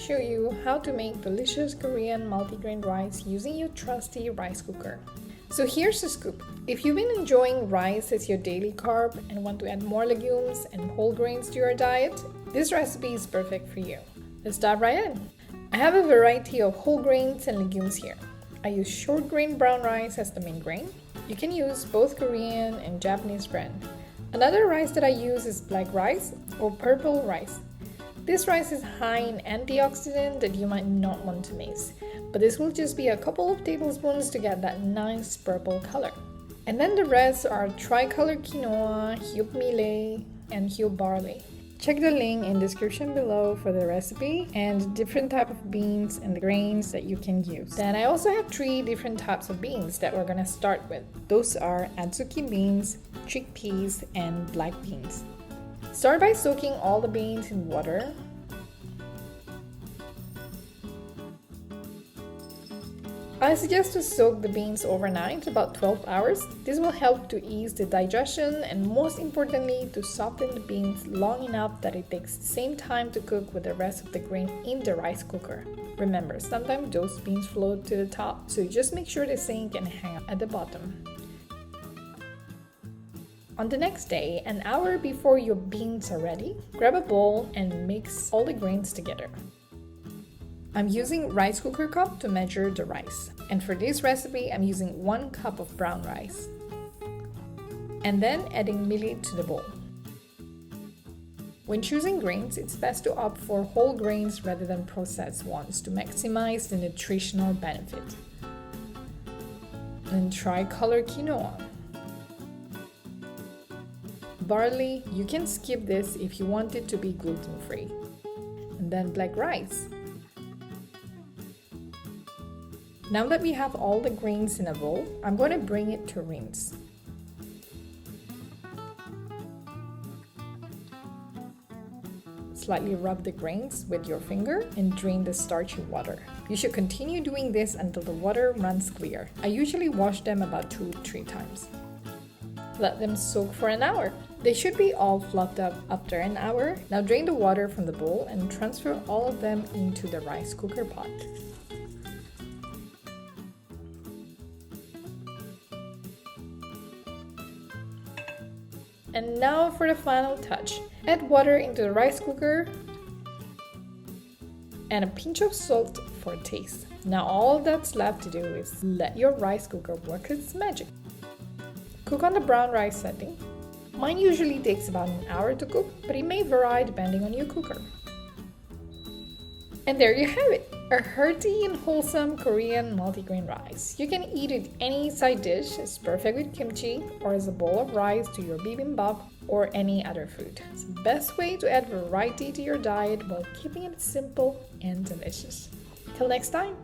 show you how to make delicious Korean multigrain rice using your trusty rice cooker. So here's the scoop. If you've been enjoying rice as your daily carb and want to add more legumes and whole grains to your diet, this recipe is perfect for you. Let's dive right in. I have a variety of whole grains and legumes here. I use short grain brown rice as the main grain. You can use both Korean and Japanese brand. Another rice that I use is black rice or purple rice. This rice is high in antioxidant that you might not want to miss, but this will just be a couple of tablespoons to get that nice purple color. And then the rest are tricolor quinoa, millet, and barley. Check the link in description below for the recipe and different type of beans and the grains that you can use. Then I also have 3 different types of beans that we're gonna start with. Those are adzuki beans, chickpeas, and black beans. Start by soaking all the beans in water. I suggest to soak the beans overnight, about 12 hours. This will help to ease the digestion and most importantly to soften the beans long enough that it takes the same time to cook with the rest of the grain in the rice cooker. Remember, sometimes those beans float to the top, so just make sure they sink and hang at the bottom. On the next day, an hour before your beans are ready, grab a bowl and mix all the grains together. I'm using rice cooker cup to measure the rice. And for this recipe, I'm using 1 cup of brown rice. And then adding millet to the bowl. When choosing grains, it's best to opt for whole grains rather than processed ones to maximize the nutritional benefit. And tricolor quinoa. Barley, you can skip this if you want it to be gluten-free. And then black rice. Now that we have all the grains in a bowl, I'm going to bring it to rinse. Slightly rub the grains with your finger and drain the starchy water. You should continue doing this until the water runs clear. I usually wash them about 2-3 times. Let them soak for an hour. They should be all fluffed up after an hour. Now drain the water from the bowl and transfer all of them into the rice cooker pot. And now for the final touch. Add water into the rice cooker and a pinch of salt for taste. Now all that's left to do is let your rice cooker work its magic. Cook on the brown rice setting. Mine usually takes about an hour to cook, but it may vary depending on your cooker. And there you have it, a hearty and wholesome Korean multigrain rice. You can eat it any side dish, it's perfect with kimchi, or as a bowl of rice to your bibimbap or any other food. It's the best way to add variety to your diet while keeping it simple and delicious. Till next time!